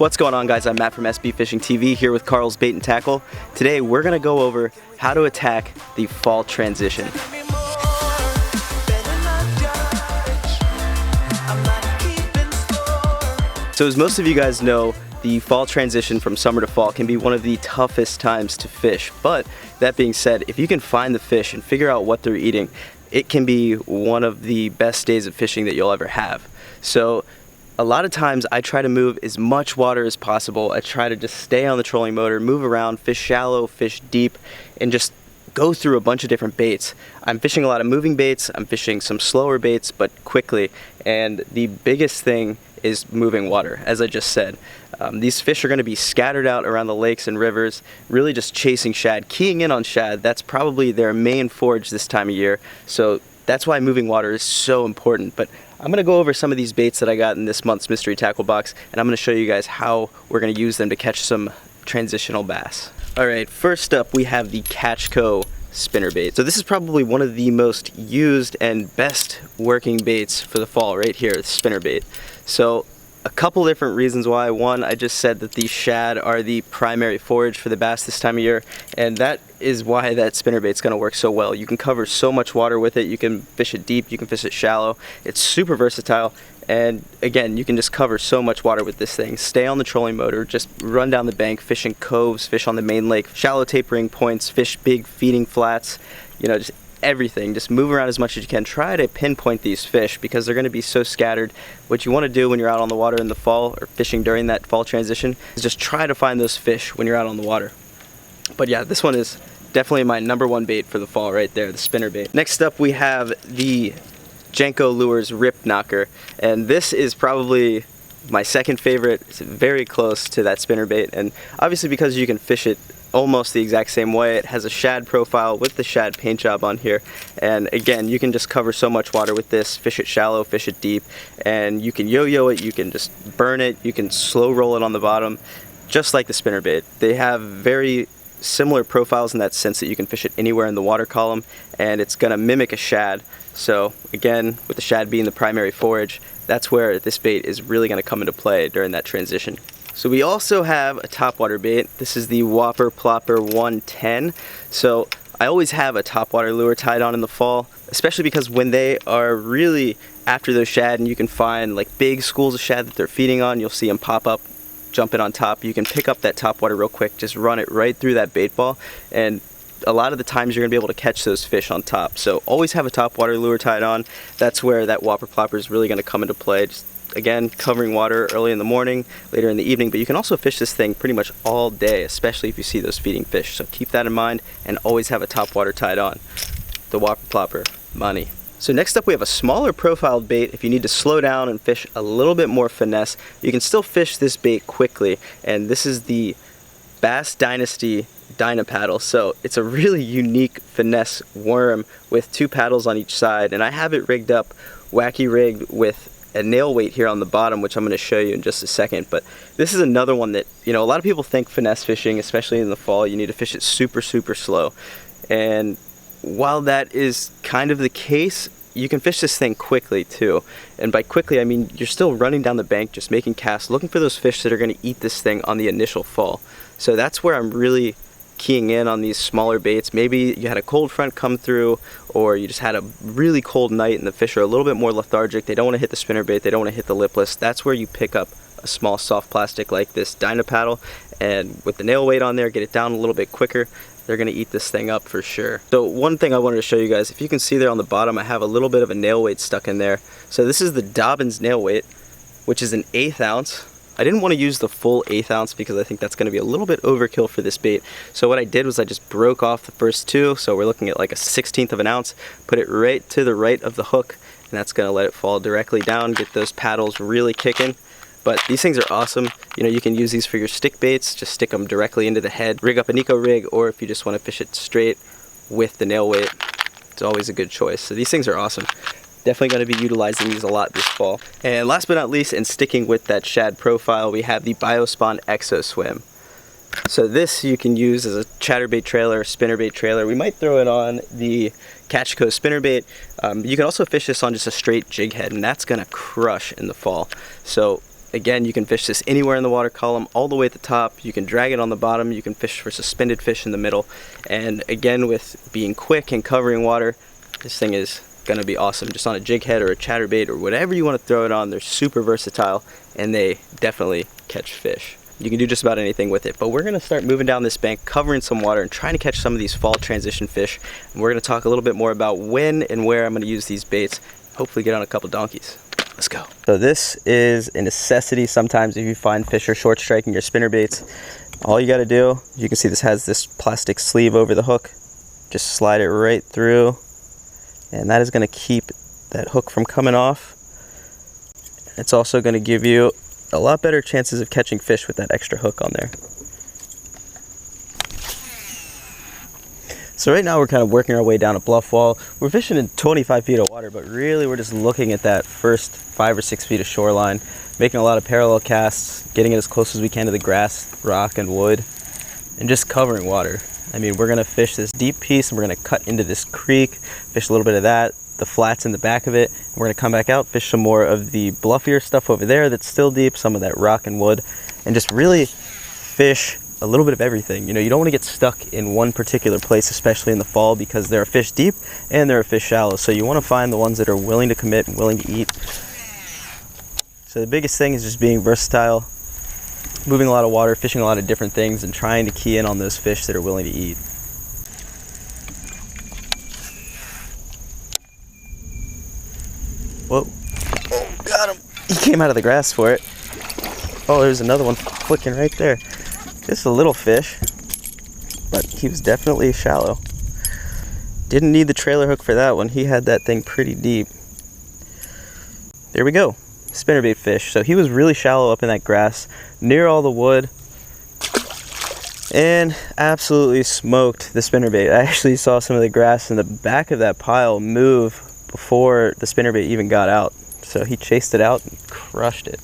What's going on, guys? I'm Matt from SB Fishing TV here with Carl's Bait and Tackle. Today we're going to go over how to attack the fall transition. So as most of you guys know, the fall transition from summer to fall can be one of the toughest times to fish. But that being said, if you can find the fish and figure out what they're eating, it can be one of the best days of fishing that you'll ever have. So a lot of times I try to move as much water as possible. I try to just stay on the trolling motor, move around, fish shallow, fish deep, and just go through a bunch of different baits. I'm fishing a lot of moving baits, I'm fishing some slower baits, but quickly. And the biggest thing is moving water, as I just said. These fish are going to be scattered out around the lakes and rivers, really just chasing shad, keying in on shad. That's probably their main forage this time of year. So that's why moving water is so important. But I'm going to go over some of these baits that I got in this month's mystery tackle box, and I'm going to show you guys how we're going to use them to catch some transitional bass. Alright, first up we have the Catchco spinnerbait. So this is probably one of the most used and best working baits for the fall right here, the spinnerbait. So a couple different reasons why. One, I just said that the shad are the primary forage for the bass this time of year, and that is why that spinnerbait's going to work so well. You can cover so much water with it. You can fish it deep, you can fish it shallow. It's super versatile, and again, you can just cover so much water with this thing. Stay on the trolling motor, just run down the bank, fish in coves, fish on the main lake, shallow tapering points, fish big feeding flats, you know, just everything. Just move around as much as you can. Try to pinpoint these fish because they're going to be so scattered. What you want to do when you're out on the water in the fall or fishing during that fall transition is just try to find those fish when you're out on the water. But yeah, this one is definitely my #1 bait for the fall right there, the spinnerbait. Next up we have the Jenko Lures Rip Knocker, and this is probably my second favorite. It's very close to that spinnerbait, and obviously because you can fish it almost the exact same way. It has a shad profile with the shad paint job on here, and again, you can just cover so much water with this. Fish it shallow, fish it deep, and you can yo-yo it, you can just burn it, you can slow roll it on the bottom, just like the spinnerbait. They have very similar profiles in that sense that you can fish it anywhere in the water column, and it's going to mimic a shad. So again, with the shad being the primary forage, that's where this bait is really going to come into play during that transition. So we also have a topwater bait. This is the Whopper Plopper 110. So I always have a topwater lure tied on in the fall, especially because when they are really after those shad and you can find like big schools of shad that they're feeding on, you'll see them pop up, jumping on top. You can pick up that topwater real quick, just run it right through that bait ball, and a lot of the times you're going to be able to catch those fish on top. So always have a topwater lure tied on. That's where that Whopper Plopper is really going to come into play. Just again, covering water early in the morning, later in the evening, but you can also fish this thing pretty much all day, especially if you see those feeding fish. So keep that in mind and always have a topwater tied on. The Whopper Plopper, money. So next up we have a smaller profiled bait. If you need to slow down and fish a little bit more finesse, you can still fish this bait quickly, and this is the Bass Dynasty Dyna Paddle. So it's a really unique finesse worm with 2 paddles on each side, and I have it rigged up, wacky rigged with a nail weight here on the bottom, which I'm going to show you in just a second. But this is another one that, you know, a lot of people think finesse fishing, especially in the fall, you need to fish it super slow. And while that is kind of the case, you can fish this thing quickly too. And by quickly, I mean you're still running down the bank, just making casts, looking for those fish that are going to eat this thing on the initial fall. So that's where I'm really keying in on these smaller baits. Maybe you had a cold front come through, or you just had a really cold night and the fish are a little bit more lethargic. They don't want to hit the spinnerbait, they don't want to hit the lipless. That's where you pick up a small soft plastic like this Dyna Paddle, and with the nail weight on there, get it down a little bit quicker. They're going to eat this thing up for sure. So one thing I wanted to show you guys, if you can see there on the bottom, I have a little bit of a nail weight stuck in there. So this is the Dobbins nail weight, which is an 1/8 ounce. I didn't want to use the full 1/8 ounce because I think that's going to be a little bit overkill for this bait. So what I did was I just broke off the first 2, so we're looking at like a 1/16 of an ounce, put it right to the right of the hook, and that's going to let it fall directly down, get those paddles really kicking. But these things are awesome. You know, you can use these for your stick baits, just stick them directly into the head, rig up an eco rig, or if you just want to fish it straight with the nail weight, it's always a good choice. So these things are awesome. Definitely going to be utilizing these a lot this fall. And last but not least, and sticking with that shad profile, we have the Biospawn EXO Swim. So this you can use as a chatterbait trailer, spinnerbait trailer. We might throw it on the Catchco spinnerbait. You can also fish this on just a straight jig head, and that's going to crush in the fall. So Again, you can fish this anywhere in the water column, all the way at the top. You can drag it on the bottom. You can fish for suspended fish in the middle. And again, with being quick and covering water, this thing is gonna be awesome. Just on a jig head or a chatterbait or whatever you want to throw it on. They're super versatile and they definitely catch fish. You can do just about anything with it. But we're gonna start moving down this bank, covering some water and trying to catch some of these fall transition fish. And we're gonna talk a little bit more about when and where I'm gonna use these baits. Hopefully get on a couple donkeys. Let's go. So this is a necessity sometimes if you find fish are short striking your spinner baits. All you gotta do, you can see this has this plastic sleeve over the hook. Just slide it right through. And that is gonna keep that hook from coming off. It's also gonna give you a lot better chances of catching fish with that extra hook on there. So right now we're kind of working our way down a bluff wall. We're fishing in 25 feet of water, but really we're just looking at that first 5 or 6 feet of shoreline, making a lot of parallel casts, getting it as close as we can to the grass, rock, and wood, and just covering water. I mean, we're gonna fish this deep piece and we're gonna cut into this creek, fish a little bit of that, the flats in the back of it, and we're gonna come back out, fish some more of the bluffier stuff over there that's still deep, some of that rock and wood, and just really fish a little bit of everything. You know, you don't want to get stuck in one particular place, especially in the fall, because there are fish deep and there are fish shallow. So you want to find the ones that are willing to commit and willing to eat. So the biggest thing is just being versatile, moving a lot of water, fishing a lot of different things, and trying to key in on those fish that are willing to eat. Whoa. Oh, got him. He came out of the grass for it. Oh, there's another one flicking right there. Just a little fish, but he was definitely shallow. Didn't need the trailer hook for that one. He had that thing pretty deep. There we go, spinnerbait fish. So he was really shallow up in that grass, near all the wood, and absolutely smoked the spinnerbait. I actually saw some of the grass in the back of that pile move before the spinnerbait even got out. So he chased it out and crushed it.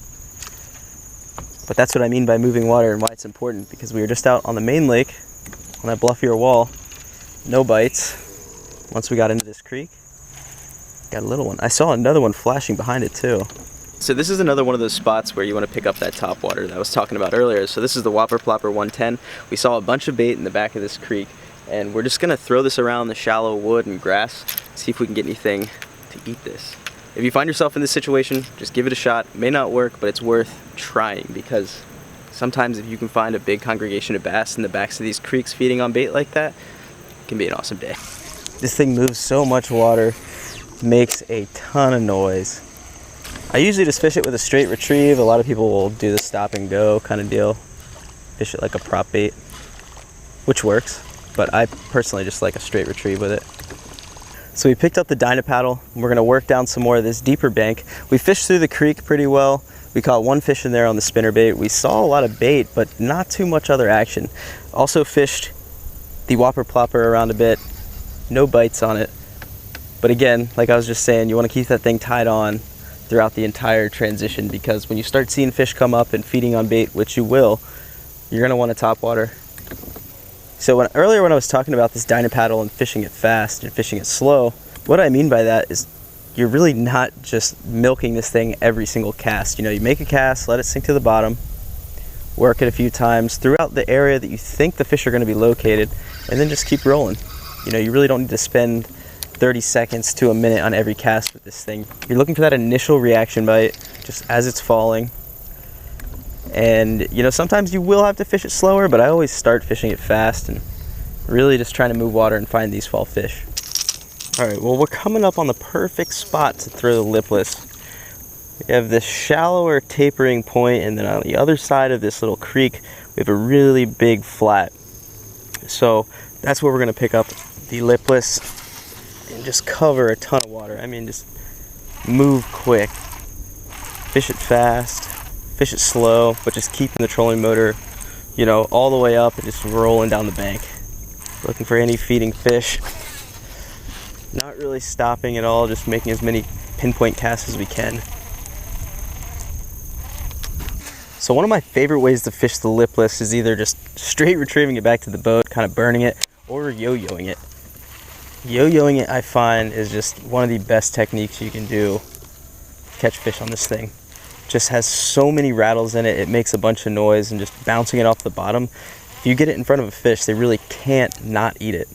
But that's what I mean by moving water and why it's important, because we were just out on the main lake on that bluffier wall, no bites. Once we got into this creek, got a little one. I saw another one flashing behind it too. So this is another one of those spots where you want to pick up that top water that I was talking about earlier. So this is the Whopper Plopper 110. We saw a bunch of bait in the back of this creek, and we're just gonna throw this around the shallow wood and grass, see if we can get anything to eat this. If you find yourself in this situation, just give it a shot. It may not work, but it's worth trying, because sometimes if you can find a big congregation of bass in the backs of these creeks feeding on bait like that, it can be an awesome day. This thing moves so much water, makes a ton of noise. I usually just fish it with a straight retrieve. A lot of people will do the stop and go kind of deal, fish it like a prop bait, which works, but I personally just like a straight retrieve with it. So we picked up the Dyna Paddle, and we're gonna work down some more of this deeper bank. We fished through the creek pretty well. We caught one fish in there on the spinnerbait. We saw a lot of bait, but not too much other action. Also fished the Whopper Plopper around a bit. No bites on it. But again, like I was just saying, you wanna keep that thing tied on throughout the entire transition, because when you start seeing fish come up and feeding on bait, which you will, you're gonna wanna top water. So earlier when I was talking about this Dyna Paddle and fishing it fast and fishing it slow, what I mean by that is you're really not just milking this thing every single cast. You know, you make a cast, let it sink to the bottom, work it a few times throughout the area that you think the fish are going to be located, and then just keep rolling. You know, you really don't need to spend 30 seconds to a minute on every cast with this thing. You're looking for that initial reaction bite just as it's falling. And you know, sometimes you will have to fish it slower, but I always start fishing it fast and really just trying to move water and find these fall fish. All right, well, we're coming up on the perfect spot to throw the lipless. We have this shallower tapering point, and then on the other side of this little creek, we have a really big flat. So that's where we're gonna pick up the lipless and just cover a ton of water. I mean, just move quick, fish it fast, fish it slow, but just keeping the trolling motor, you know, all the way up and just rolling down the bank. Looking for any feeding fish. Not really stopping at all, just making as many pinpoint casts as we can. So one of my favorite ways to fish the lipless is either just straight retrieving it back to the boat, kind of burning it, or yo-yoing it. Yo-yoing it, I find, is just one of the best techniques you can do to catch fish on this thing. just has so many rattles in it. It makes a bunch of noise and just bouncing it off the bottom. If you get it in front of a fish, they really can't not eat it.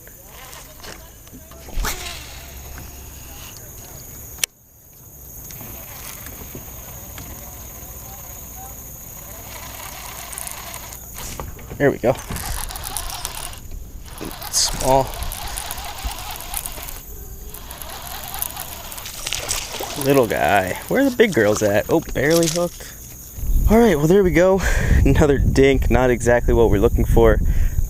There we go. Small. Little guy. Where are the big girls at? Oh, barely hooked. All right, well, there we go. Another dink. Not exactly what we're looking for,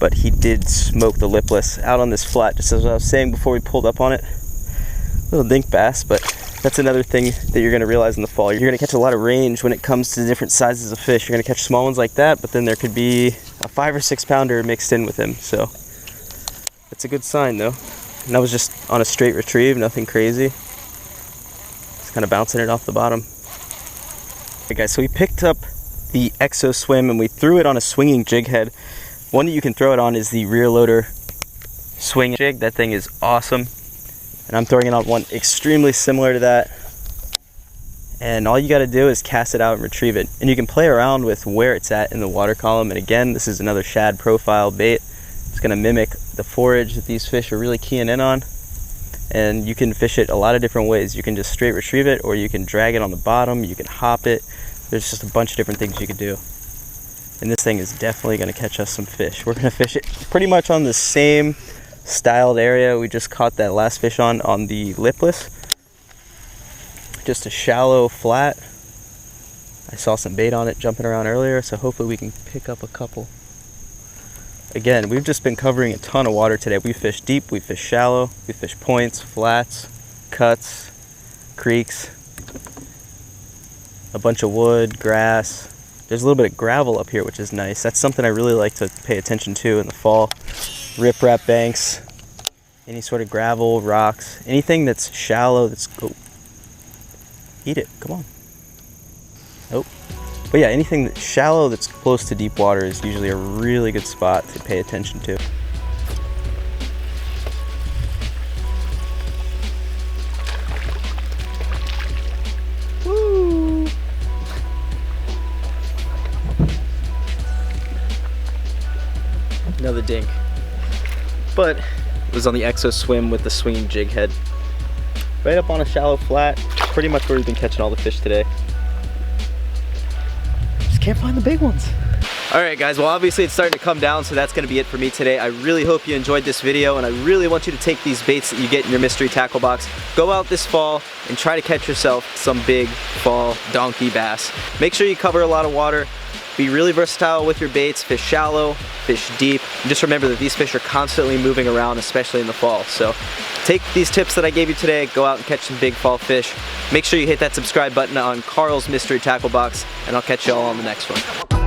but he did smoke the lipless out on this flat, just as I was saying before we pulled up on it. Little dink bass, but that's another thing that you're gonna realize in the fall. You're gonna catch a lot of range when it comes to different sizes of fish. You're gonna catch small ones like that, but then there could be a 5 or 6 pounder mixed in with him. So that's a good sign though. And that was just on a straight retrieve, nothing crazy. Just kind of bouncing it off the bottom. Okay guys, so we picked up the EXO Swim and we threw it on a swinging jig head. One that you can throw it on is the rear loader swing jig. That thing is awesome. And I'm throwing it on one extremely similar to that. And all you got to do is cast it out and retrieve it. And you can play around with where it's at in the water column. And again, this is another shad profile bait. It's going to mimic the forage that these fish are really keying in on. And you can fish it a lot of different ways. You can just straight retrieve it, or you can drag it on the bottom, you can hop it. There's just a bunch of different things you can do. And this thing is definitely going to catch us some fish. We're going to fish it pretty much on the same styled area we just caught that last fish on the Lipless. Just a shallow flat. I saw some bait on it jumping around earlier, so hopefully we can pick up a couple. Again, we've just been covering a ton of water today. We fished deep, we fished shallow, we fished points, flats, cuts, creeks, a bunch of wood, grass. There's a little bit of gravel up here, which is nice. That's something I really like to pay attention to in the fall. Riprap banks, any sort of gravel, rocks, anything that's shallow, that's, oh, eat it, come on. Nope. But yeah, anything that's shallow that's close to deep water is usually a really good spot to pay attention to. Woo! Another dink. But it was on the EXO Swim with the swinging jig head. Right up on a shallow flat, pretty much where we've been catching all the fish today. Just can't find the big ones. All right guys, well obviously it's starting to come down, so that's gonna be it for me today. I really hope you enjoyed this video, and I really want you to take these baits that you get in your mystery tackle box, go out this fall and try to catch yourself some big fall donkey bass. Make sure you cover a lot of water. Be really versatile with your baits, fish shallow, fish deep, and just remember that these fish are constantly moving around, especially in the fall. So take these tips that I gave you today, go out and catch some big fall fish. Make sure you hit that subscribe button on Carl's Mystery Tackle Box, and I'll catch you all on the next one.